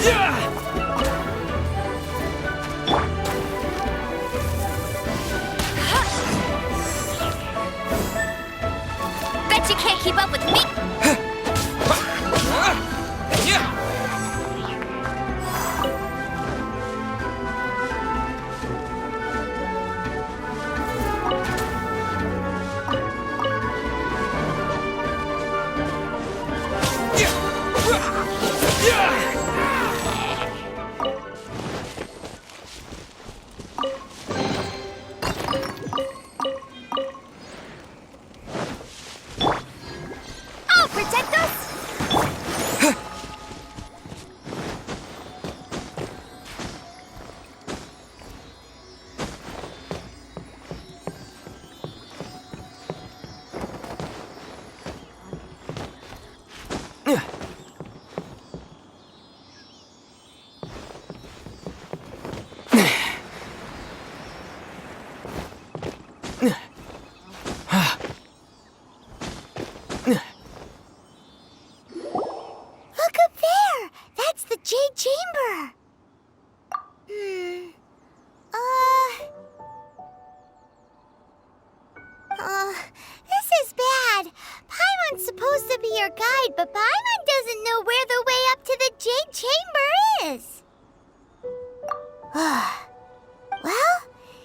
Bet you can't keep up with me! I'll protect us! Look up there! That's the Jade Chamber! This is bad. Paimon's supposed to be your guide, but Paimon doesn't know where the way up to the Jade Chamber is. Well,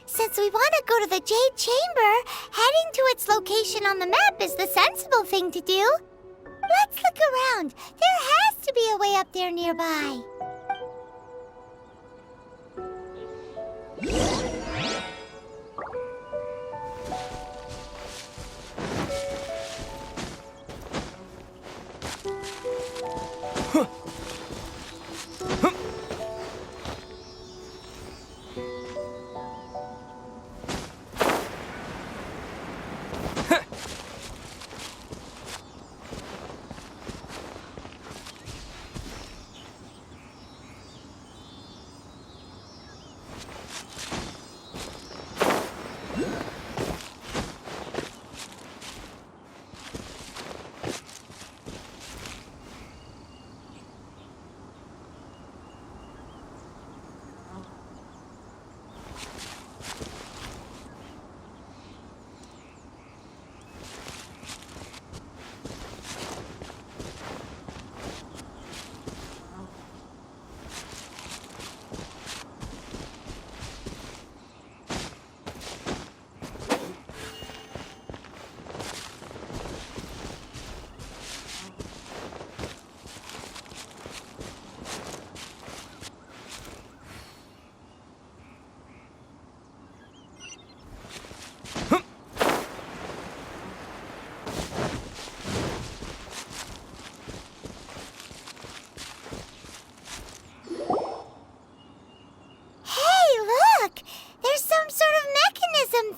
since we want to go to the Jade Chamber, heading to its location on the map is the sensible thing to do. Let's look around. There has to be a way up there nearby.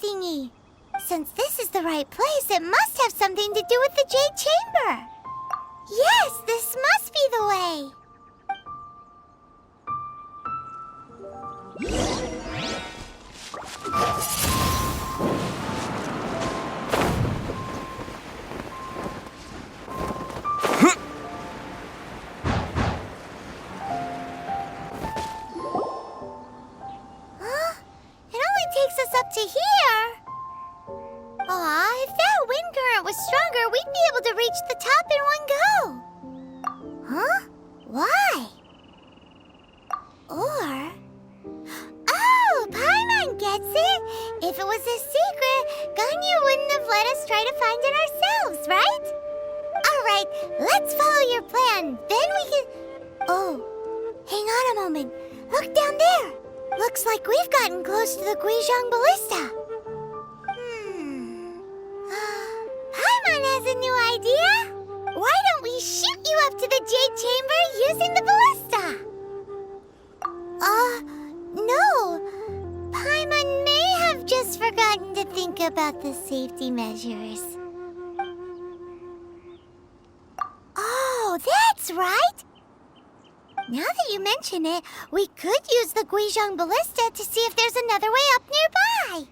Thingy. Since this is the right place, it must have something to do with the Jade Chamber. Yes, this must be the way. Up to here. Aw, if that wind current was stronger, we'd be able to reach the top in one go. Huh? Why? Or... Oh, Paimon gets it! If it was a secret, Ganyu wouldn't have let us try to find it ourselves, right? Alright, let's follow your plan. Then we can... Oh, hang on a moment. Look down there. Looks like we've gotten close to the Guizhong Ballista. Paimon has a new idea. Why don't we shoot you up to the Jade Chamber using the ballista? No. Paimon may have just forgotten to think about the safety measures. Oh, that's right. Now that you mention it, we could use the Guizhong Ballista to see if there's another way up nearby.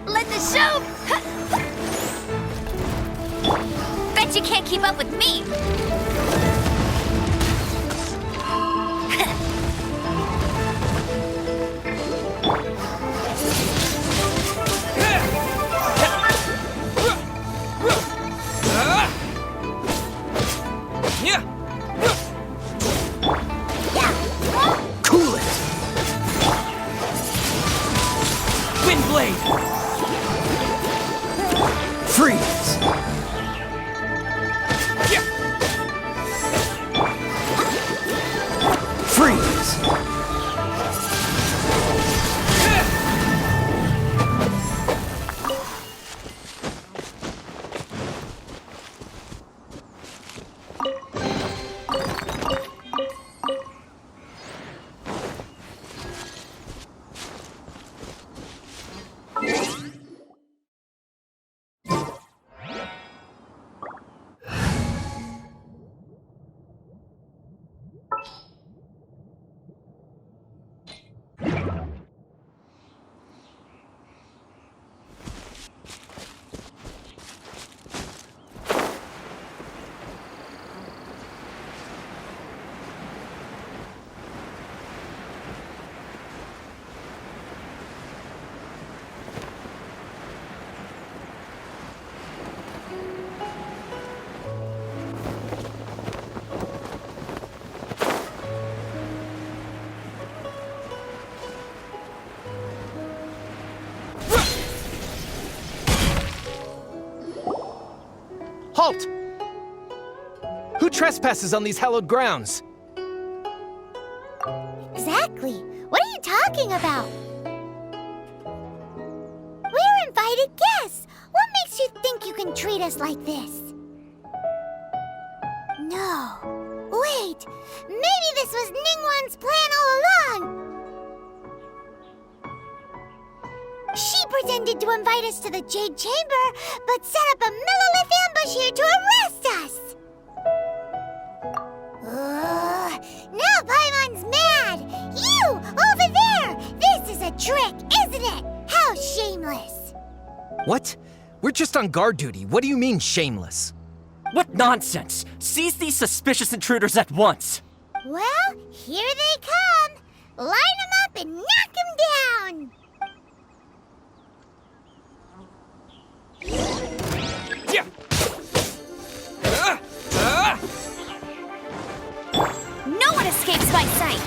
Let the show! Bet you can't keep up with me! Cool it! Wind blade! Freeze! Freeze! Halt! Who trespasses on these hallowed grounds? Exactly. What are you talking about? We're invited guests. What makes you think you can treat us like this? No. Wait. Maybe this was Ningguang's plan all along. She pretended to invite us to the Jade Chamber, but set up a Millilith ambush here to arrest us! Now Paimon's mad! You! Over there! This is a trick, isn't it? How shameless! What? We're just on guard duty. What do you mean, shameless? What nonsense! Seize these suspicious intruders at once! Well, here they come! Line them up and knock them down! No one escapes my sight!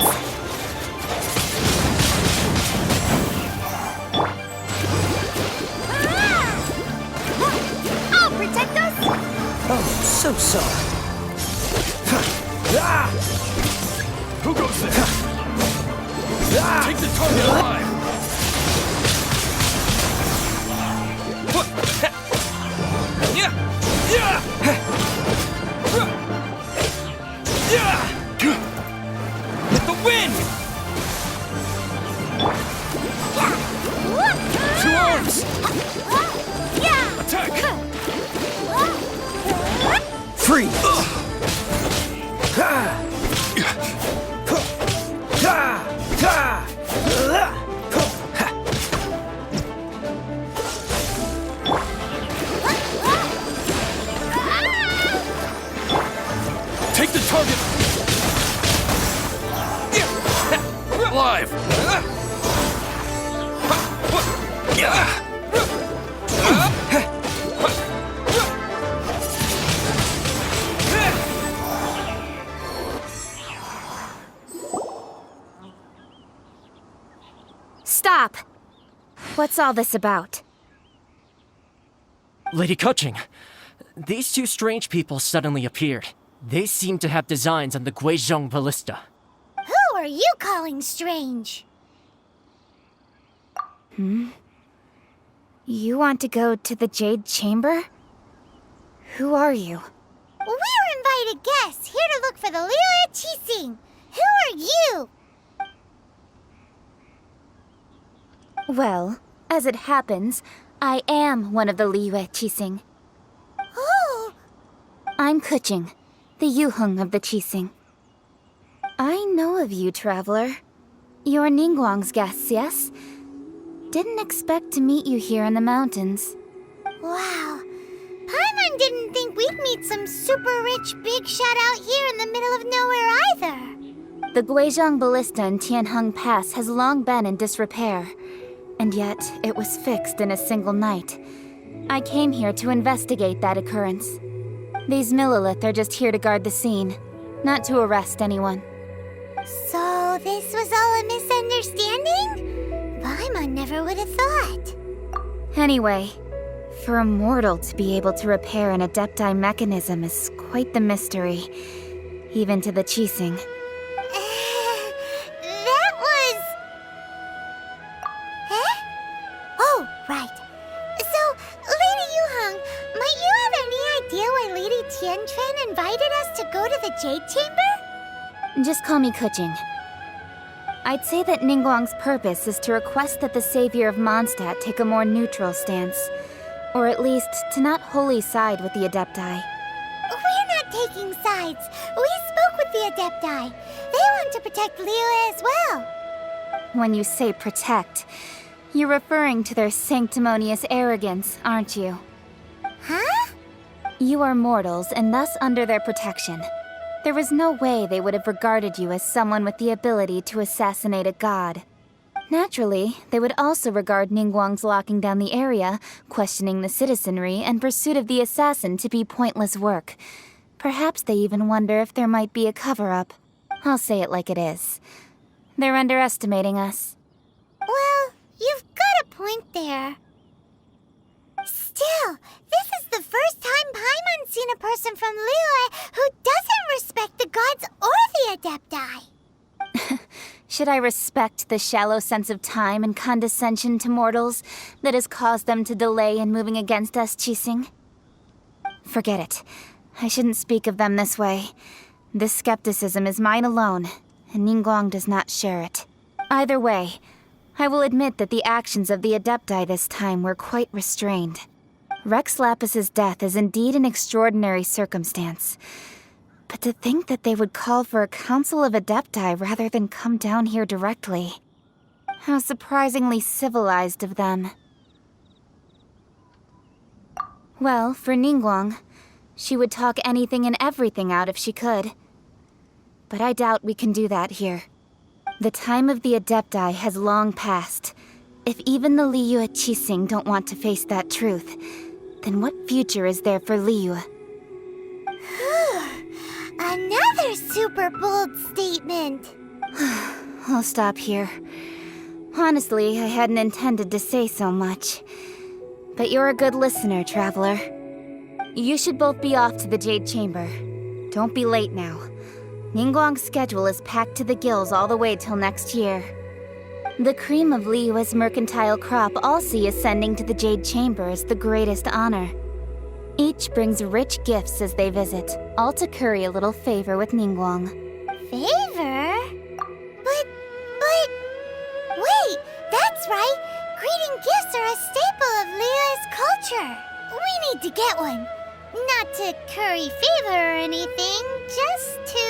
I'll protect us! Oh, so sorry. Who goes there? Take the target alive! With the wind! Two arms! Attack! Freeze! Take the target! Alive! Stop! What's all this about? Lady Keqing, these two strange people suddenly appeared. They seem to have designs on the Guizhong ballista. Who are you calling strange? You want to go to the Jade Chamber? Who are you? We're invited guests here to look for the Lila Keqing. Who are you? Well, As it happens, I am one of the Liyue Keqing. Oh, I'm Keqing, the Yuheng of the Keqing. I know of you, traveler. You're Ningguang's guests, yes? Didn't expect to meet you here in the mountains. wow. Paimon didn't think we'd meet some super rich big shot out here in the middle of nowhere either. The Guizhong Ballista in Tianheng Pass has long been in disrepair, and yet it was fixed in a single night. I came here to investigate that occurrence. These Millilith are just here to guard the scene, not to arrest anyone. So this was all a misunderstanding? Paimon never would have thought. Anyway, for a mortal to be able to repair an Adepti mechanism is quite the mystery, even to the Keqing. That was... Eh? Oh, right. So, Lady Yuheng, might you have any idea why Lady Tianquan invited us to go to the Jade Chamber? Just call me Keqing. I'd say that Ningguang's purpose is to request that the savior of Mondstadt take a more neutral stance. Or at least, to not wholly side with the Adepti. We're not taking sides. We spoke with the Adepti. They want to protect Liyue as well. When you say protect, you're referring to their sanctimonious arrogance, aren't you? Huh? You are mortals and thus under their protection. There was no way they would have regarded you as someone with the ability to assassinate a god. Naturally, they would also regard Ningguang's locking down the area, questioning the citizenry, and pursuit of the assassin to be pointless work. Perhaps they even wonder if there might be a cover-up. I'll say it like it is. They're underestimating us. Well, you've got a point there. Still, this is the first time Paimon's seen a person from Liyue who doesn't respect the gods or the Adepti. Should I respect the shallow sense of time and condescension to mortals that has caused them to delay in moving against us, Keqing? Forget it. I shouldn't speak of them this way. This skepticism is mine alone, and Ningguang does not share it. Either way, I will admit that the actions of the Adepti this time were quite restrained. Rex Lapis's death is indeed an extraordinary circumstance. But to think that they would call for a council of Adepti rather than come down here directly. How surprisingly civilized of them. Well, for Ningguang, she would talk anything and everything out if she could. But I doubt we can do that here. The time of the Adepti has long passed. If even the Liyue Keqing don't want to face that truth, then what future is there for Liyue? Another super bold statement. I'll stop here. Honestly, I hadn't intended to say so much. But you're a good listener, traveler. You should both be off to the Jade Chamber. Don't be late now. Ningguang's schedule is packed to the gills all the way till next year. The cream of Liyue's mercantile crop all see ascending to the Jade Chamber as the greatest honor. Each brings rich gifts as they visit, all to curry a little favor with Ningguang. Favor? But... Wait, that's right! Greeting gifts are a staple of Liyue's culture! We need to get one. Not to curry favor or anything, just to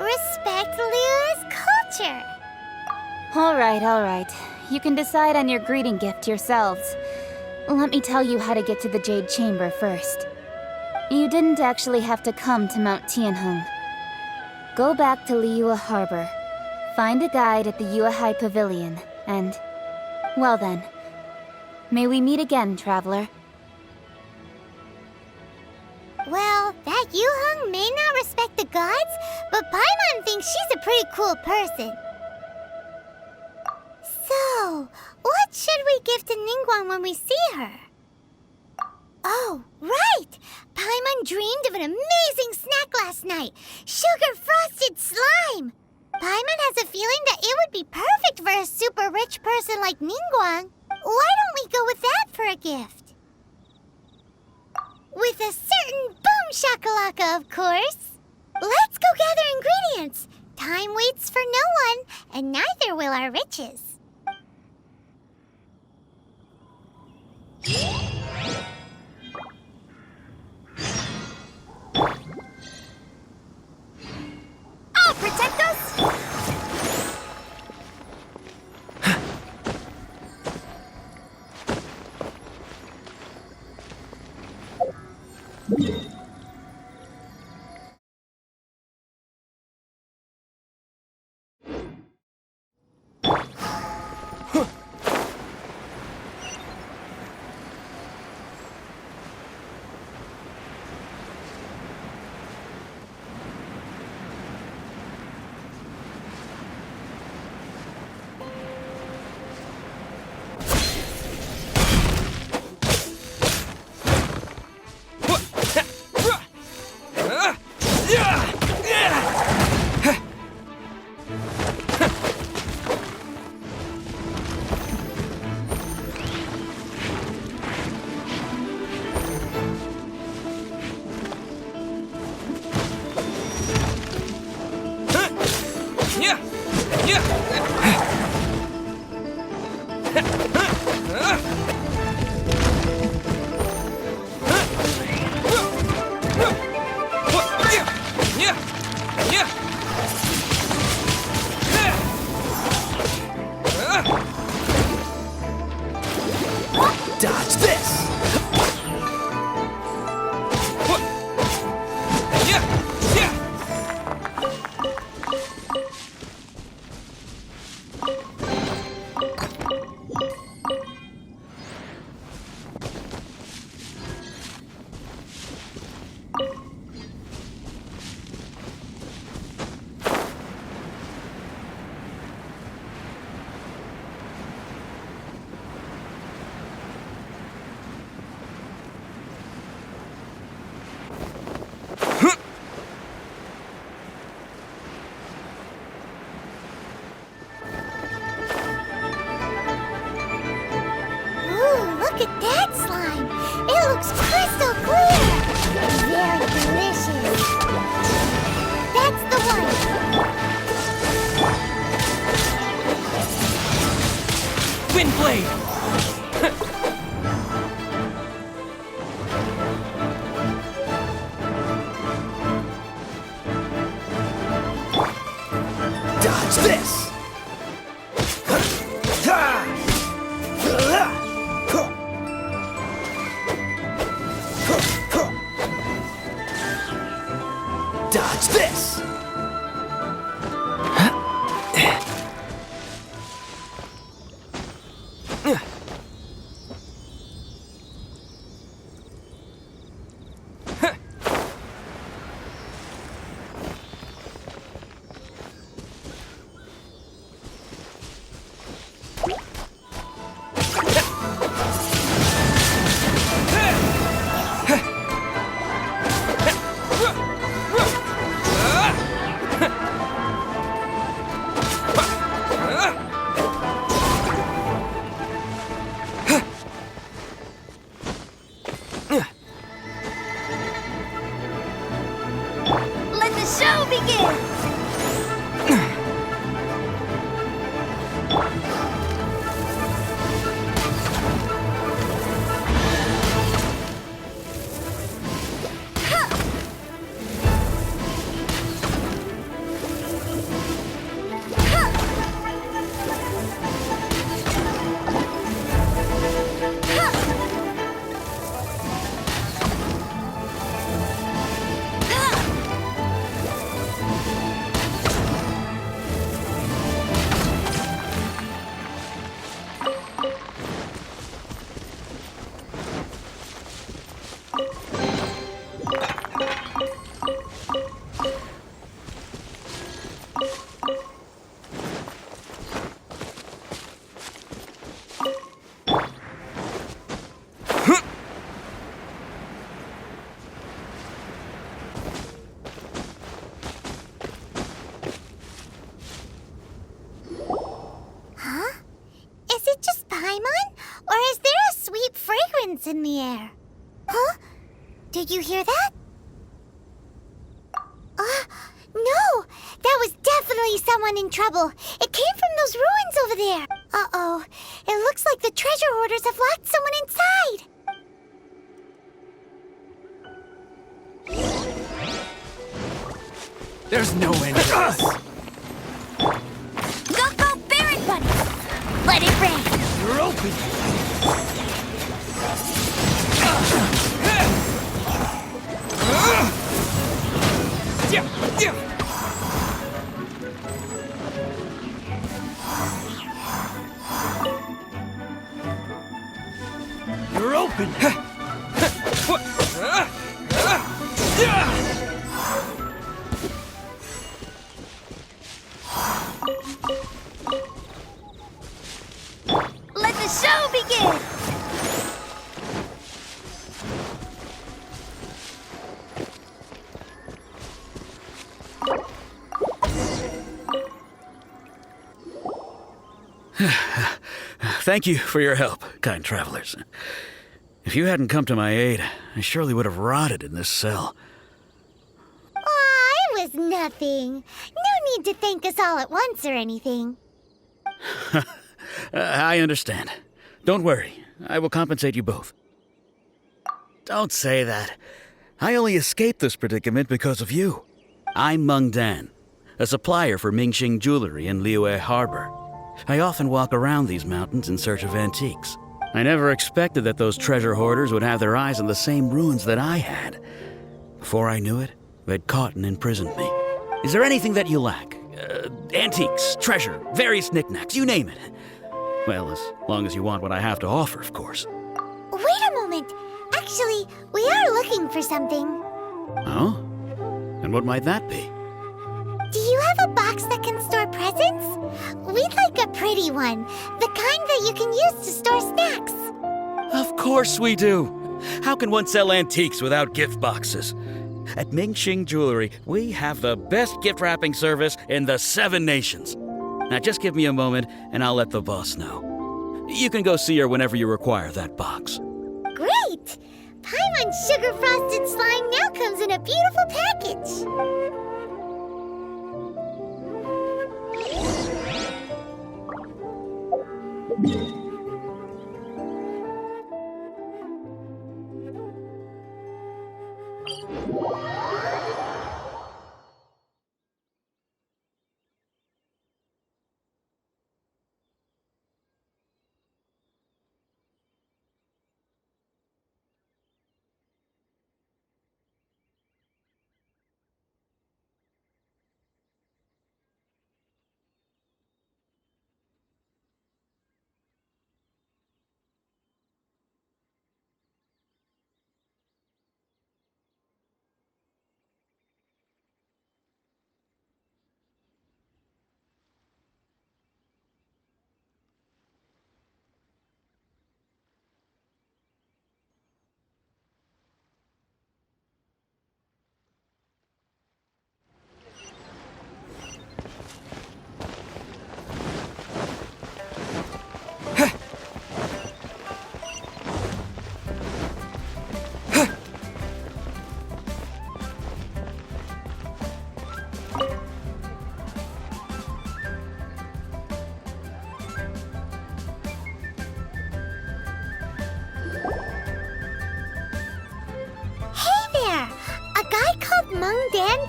respect Liyue's culture. All right. You can decide on your greeting gift yourselves. Let me tell you how to get to the Jade Chamber first. You didn't actually have to come to Mount Tianheng. Go back to Liyue Harbor. Find a guide at the Yuehai Pavilion, and... well then. May we meet again, traveler. Well, that Yuheng may not respect the gods, but Paimon thinks she's a pretty cool person. So, what should we give to Ningguang when we see her? Oh, right! Paimon dreamed of an amazing snack last night! Sugar-frosted slime! Paimon has a feeling that it would be perfect for a super rich person like Ningguang. Why don't we go with that for a gift? With a certain boom shakalaka, of course! Let's go gather ingredients! Time waits for no one, and neither will our riches. Dodge this! Ooh, look at that slime. It looks crystal clear. Very delicious. That's the one. Windblade! Dodge this! Dodge this! Let the show begin. Is it just Paimon? Or is there a sweet fragrance in the air? Huh? Did you hear that? No! That was definitely someone in trouble. It came from those ruins over there. Uh-oh. It looks like the treasure hoarders have locked someone inside. There's no end to this. Go, Baron Bunny! Let it rain! You're open! You're open! Let the show begin! Thank you for your help, kind travelers. If you hadn't come to my aid, I surely would have rotted in this cell. Aw, it was nothing. No need to thank us all at once or anything. I understand. Don't worry, I will compensate you both. Don't say that. I only escaped this predicament because of you. I'm Meng Dan, a supplier for Mingxing Jewelry in Liyue Harbor. I often walk around these mountains in search of antiques. I never expected that those treasure hoarders would have their eyes on the same ruins that I had. Before I knew it, they'd caught and imprisoned me. Is there anything that you lack? Antiques, treasure, various knickknacks, you name it. Well, as long as you want what I have to offer, of course. Wait a moment. Actually, we are looking for something. Oh? And what might that be? Do you have a box that can store presents? We'd like a pretty one. The kind that you can use to store snacks. Of course we do. How can one sell antiques without gift boxes? At Mingxing Jewelry, we have the best gift wrapping service in the 7 nations. Now just give me a moment and I'll let the boss know. You can go see her whenever you require that box. Great! Paimon's sugar frosted slime now comes in a beautiful package.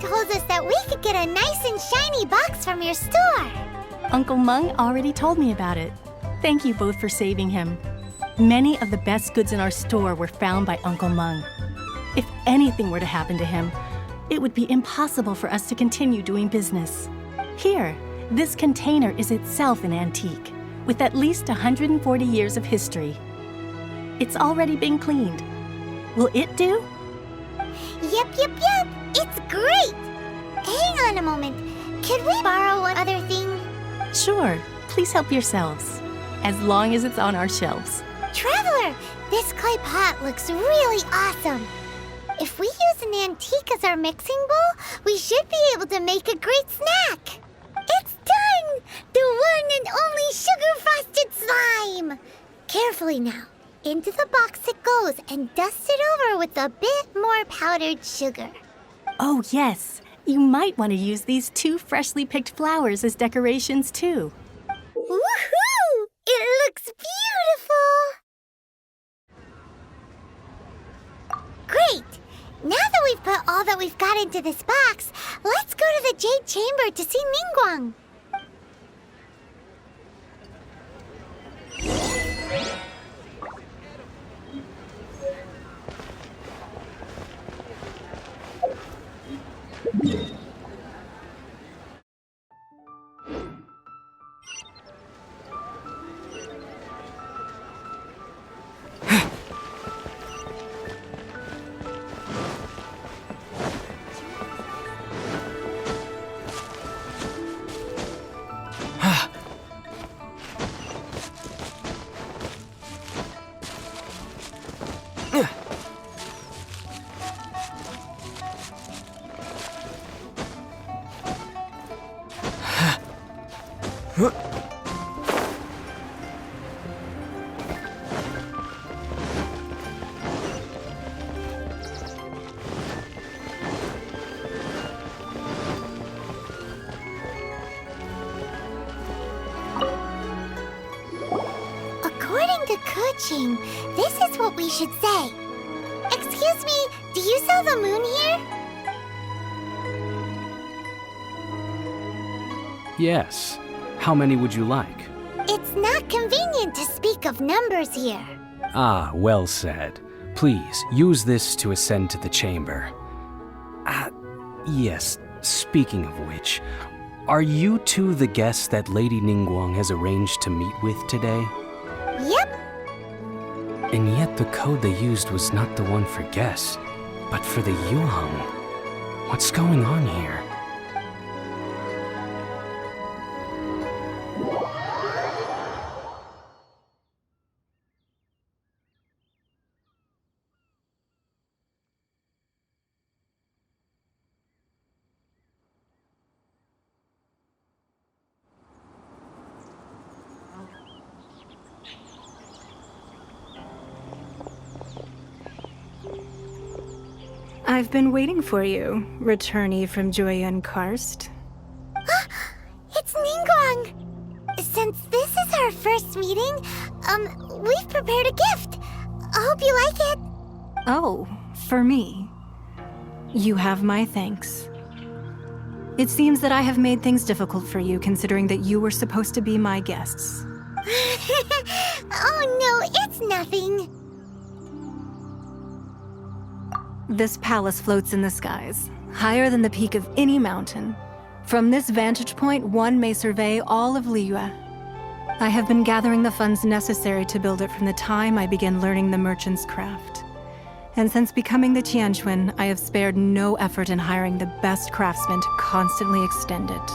Told us that we could get a nice and shiny box from your store. Uncle Meng already told me about it. Thank you both for saving him. Many of the best goods in our store were found by Uncle Meng. If anything were to happen to him, it would be impossible for us to continue doing business. Here, this container is itself an antique, with at least 140 years of history. It's already been cleaned. Will it do? Yep. It's great! Hang on a moment. Could we borrow one other thing? Sure. Please help yourselves. As long as it's on our shelves. Traveler, this clay pot looks really awesome. If we use an antique as our mixing bowl, we should be able to make a great snack. It's done! The one and only sugar-frosted slime! Carefully now. Into the box it goes and dust it over with a bit more powdered sugar. Oh, yes. You might want to use these 2 freshly picked flowers as decorations, too. Woohoo! It looks beautiful! Great! Now that we've put all that we've got into this box, let's go to the Jade Chamber to see Ningguang. According to Keqing, this is what we should say. Excuse me, do you sell the moon here? Yes. How many would you like? It's not convenient to speak of numbers here. Ah, well said. Please, use this to ascend to the chamber. Yes, speaking of which, are you two the guests that Lady Ningguang has arranged to meet with today? Yep. And yet the code they used was not the one for guests, but for the Yuheng. What's going on here? I've been waiting for you, returnee from Joyun Karst. It's Ningguang! Since this is our first meeting, we've prepared a gift. I hope you like it. Oh, for me. You have my thanks. It seems that I have made things difficult for you, considering that you were supposed to be my guests. Oh no, it's nothing. This palace floats in the skies, higher than the peak of any mountain. From this vantage point, one may survey all of Liyue. I have been gathering the funds necessary to build it from the time I began learning the merchant's craft. And since becoming the Tianquan, I have spared no effort in hiring the best craftsmen to constantly extend it.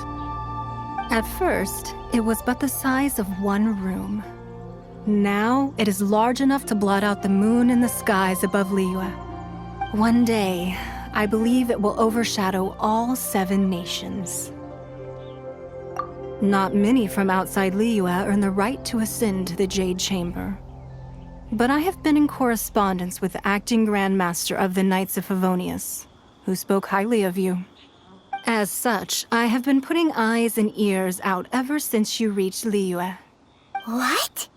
At first, it was but the size of one room. Now, it is large enough to blot out the moon in the skies above Liyue. One day, I believe it will overshadow all 7 nations. Not many from outside Liyue earn the right to ascend to the Jade Chamber. But I have been in correspondence with the acting Grand Master of the Knights of Favonius, who spoke highly of you. As such, I have been putting eyes and ears out ever since you reached Liyue. What?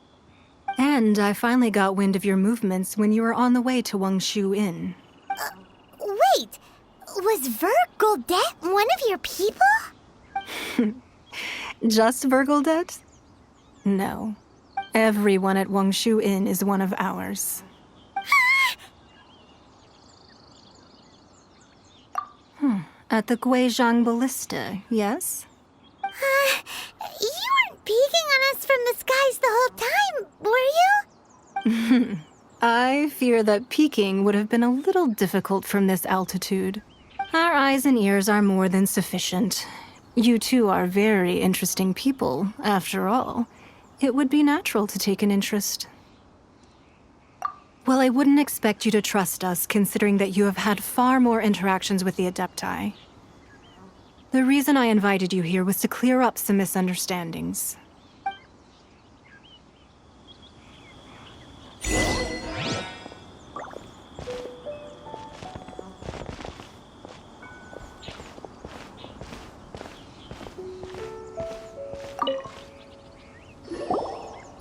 And I finally got wind of your movements when you were on the way to Wangshu Inn. Wait, was Vergoldet one of your people? Just Vergoldet? No. Everyone at Wangshu Inn is one of ours. At the Guizhang Ballista, yes? You weren't peeking on us from the skies the whole time, were you? I fear that peeking would have been a little difficult from this altitude. Our eyes and ears are more than sufficient. You two are very interesting people, after all. It would be natural to take an interest. Well, I wouldn't expect you to trust us, considering that you have had far more interactions with the Adepti. The reason I invited you here was to clear up some misunderstandings.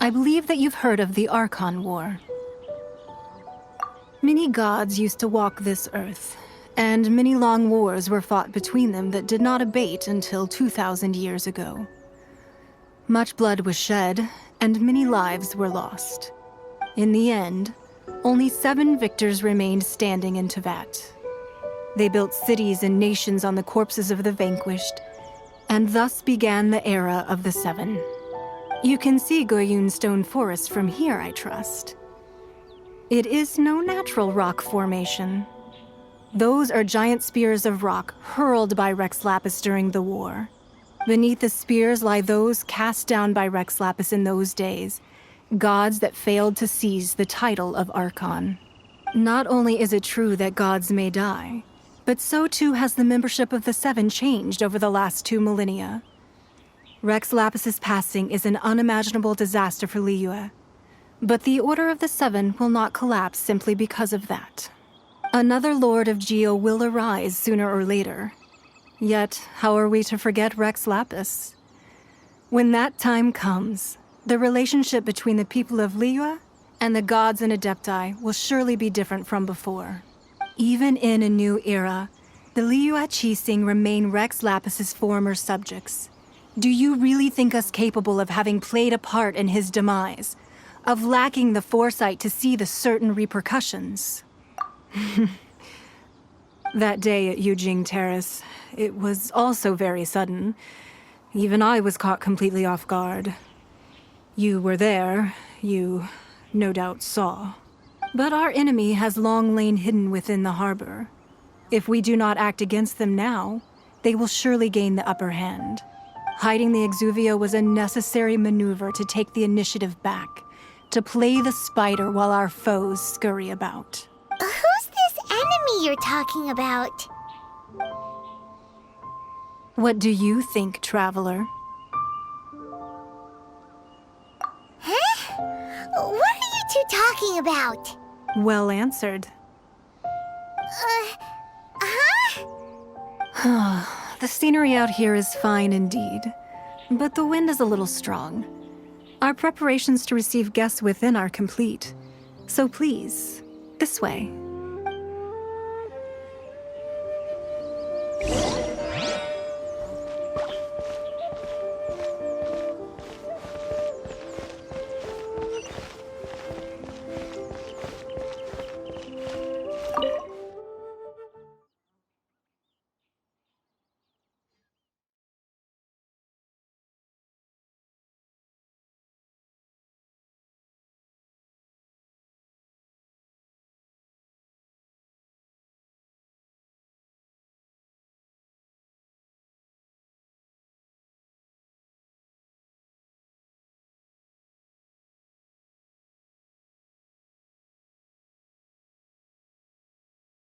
I believe that you've heard of the Archon War. Many gods used to walk this earth, and many long wars were fought between them that did not abate until 2,000 years ago. Much blood was shed, and many lives were lost. In the end, only 7 victors remained standing in Tevat. They built cities and nations on the corpses of the vanquished, and thus began the era of the 7. You can see Goyun Stone Forest from here, I trust. It is no natural rock formation. Those are giant spears of rock hurled by Rex Lapis during the war. Beneath the spears lie those cast down by Rex Lapis in those days, gods that failed to seize the title of Archon. Not only is it true that gods may die, but so too has the membership of the 7 changed over the last 2 millennia. Rex Lapis's passing is an unimaginable disaster for Liyue, but the Order of the 7 will not collapse simply because of that. Another Lord of Geo will arise sooner or later. Yet, how are we to forget Rex Lapis? When that time comes, the relationship between the people of Liyue and the gods and Adepti will surely be different from before. Even in a new era, the Liyue Keqing remain Rex Lapis's former subjects, Do you really think us capable of having played a part in his demise? Of lacking the foresight to see the certain repercussions? That day at Yujing Terrace, it was also very sudden. Even I was caught completely off guard. You were there, you no doubt saw. But our enemy has long lain hidden within the harbor. If we do not act against them now, they will surely gain the upper hand. Hiding the Exuvio was a necessary maneuver to take the initiative back, to play the spider while our foes scurry about. Who's this enemy you're talking about? What do you think, Traveler? Huh? What are you two talking about? Well answered. Huh? The scenery out here is fine indeed, but the wind is a little strong. Our preparations to receive guests within are complete. So please, this way.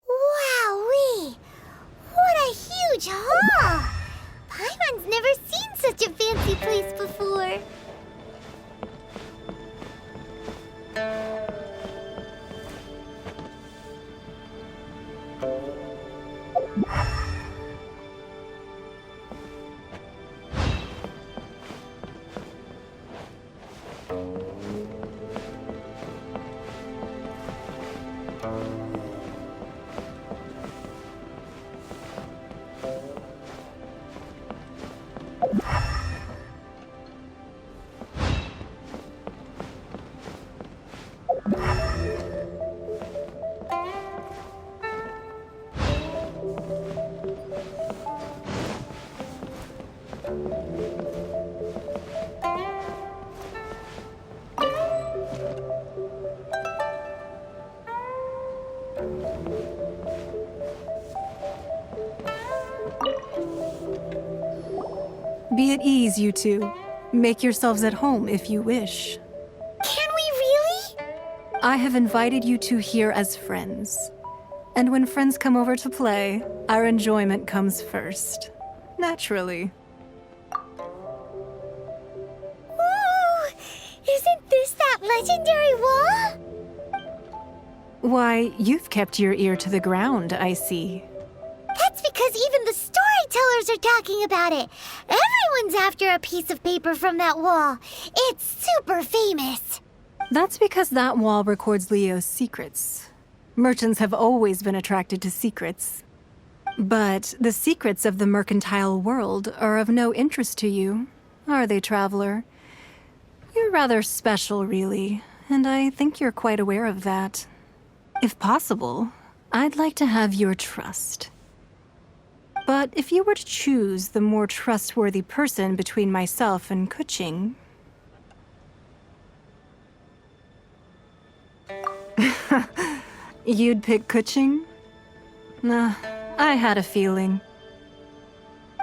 Wowee! What a huge hall! Paimon's never seen such a fancy place before. Be at ease, you two. Make yourselves at home if you wish. Can we really? I have invited you two here as friends. And when friends come over to play, our enjoyment comes first. Naturally. Ooh! Isn't this that legendary wall? Why, you've kept your ear to the ground, I see. That's because even the storytellers are talking about it. Everyone's after a piece of paper from that wall. It's super famous. That's because that wall records Leo's secrets. Merchants have always been attracted to secrets. But the secrets of the mercantile world are of no interest to you, are they, Traveler? You're rather special, really, and I think you're quite aware of that. If possible, I'd like to have your trust. But if you were to choose the more trustworthy person between myself and Keqing... You'd pick Keqing? Nah, I had a feeling.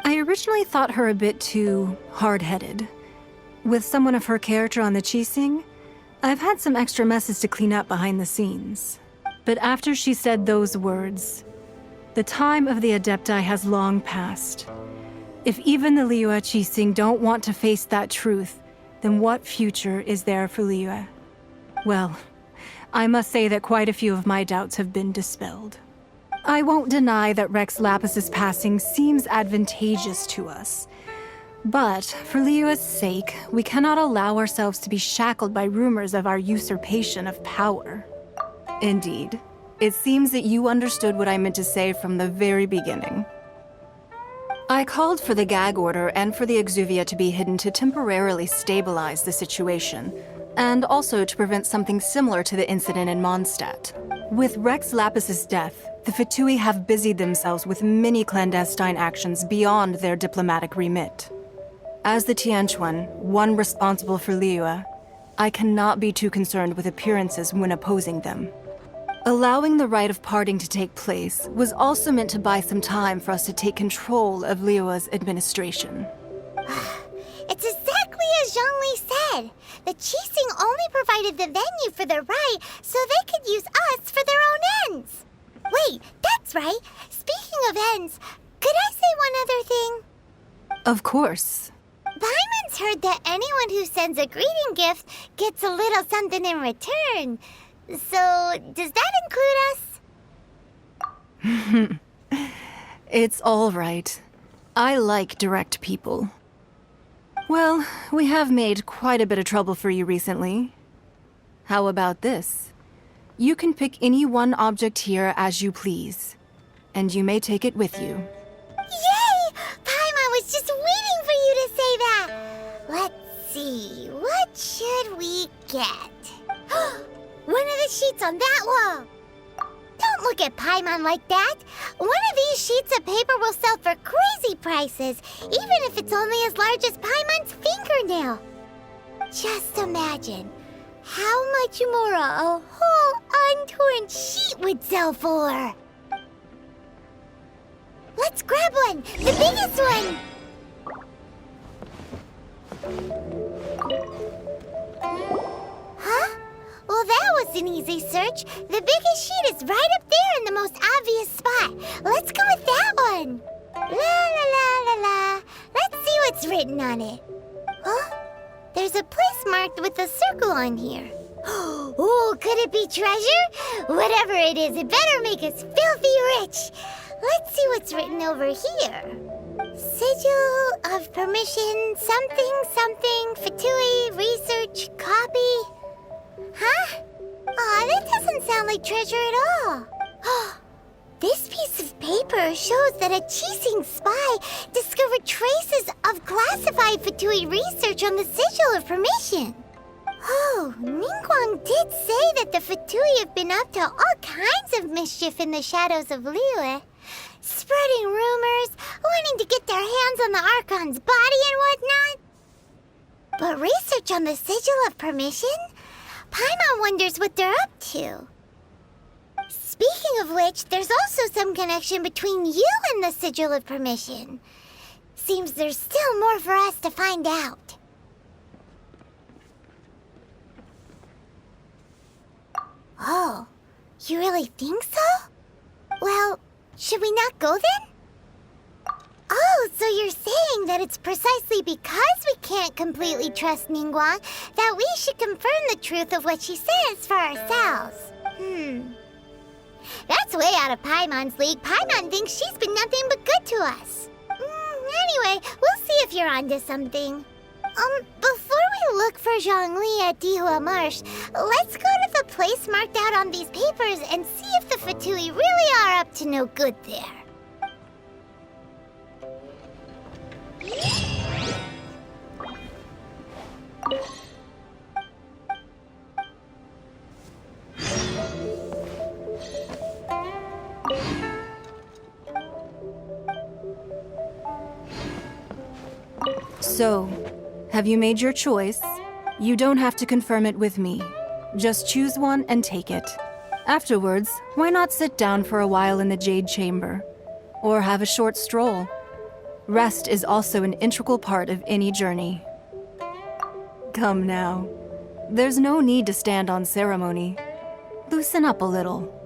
I originally thought her a bit too hard-headed. With someone of her character on the Keqing, I've had some extra messes to clean up behind the scenes. But after she said those words, the time of the Adepti has long passed. If even the Liyue Keqing don't want to face that truth, then what future is there for Liyue? Well, I must say that quite a few of my doubts have been dispelled. I won't deny that Rex Lapis's passing seems advantageous to us. But for Liyue's sake, we cannot allow ourselves to be shackled by rumors of our usurpation of power. Indeed. It seems that you understood what I meant to say from the very beginning. I called for the gag order and for the exuvia to be hidden to temporarily stabilize the situation, and also to prevent something similar to the incident in Mondstadt. With Rex Lapis's death, the Fatui have busied themselves with many clandestine actions beyond their diplomatic remit. As the Tianquan, one responsible for Liyue, I cannot be too concerned with appearances when opposing them. Allowing the rite of parting to take place was also meant to buy some time for us to take control of Liyue's administration. It's exactly as Zhongli said. The Keqing only provided the venue for their rite so they could use us for their own ends. Wait, that's right. Speaking of ends, could I say one other thing? Of course. Paimon's heard that anyone who sends a greeting gift gets a little something in return. So, does that include us? It's all right. I like direct people. Well, we have made quite a bit of trouble for you recently. How about this? You can pick any one object here as you please, and you may take it with you. Yay! Paimon was just waiting for you to say that! Let's see, what should we get? One of the sheets on that wall! Don't look at Paimon like that! One of these sheets of paper will sell for crazy prices, even if it's only as large as Paimon's fingernail. Just imagine how much more a whole untorn sheet would sell for. Let's grab one! The biggest one! Huh? Well, that was an easy search. The biggest sheet is right up there in the most obvious spot. Let's go with that one. La la la la la. Let's see what's written on it. Huh? There's a place marked with a circle on here. Oh, could it be treasure? Whatever it is, it better make us filthy rich. Let's see what's written over here. Sigil of permission, something, something, Fatui, research, copy. Huh? Aw, that doesn't sound like treasure at all. This piece of paper shows that a Keqing spy discovered traces of classified Fatui research on the Sigil of Permission. Oh, Ningguang did say that the Fatui have been up to all kinds of mischief in the shadows of Liyue. Spreading rumors, wanting to get their hands on the Archon's body and whatnot. But research on the Sigil of Permission? Paimon wonders what they're up to. Speaking of which, there's also some connection between you and the Sigil of Permission. Seems there's still more for us to find out. Oh, you really think so? Well, should we not go then? Oh, so you're saying that it's precisely because we can't completely trust Ningguang that we should confirm the truth of what she says for ourselves. That's way out of Paimon's league. Paimon thinks she's been nothing but good to us. Anyway, we'll see if you're onto something. Before we look for Zhongli at Dihua Marsh, let's go to the place marked out on these papers and see if the Fatui really are up to no good there. So, have you made your choice? You don't have to confirm it with me. Just choose one and take it. Afterwards, why not sit down for a while in the Jade Chamber? Or have a short stroll? Rest is also an integral part of any journey. Come now. There's no need to stand on ceremony. Loosen up a little.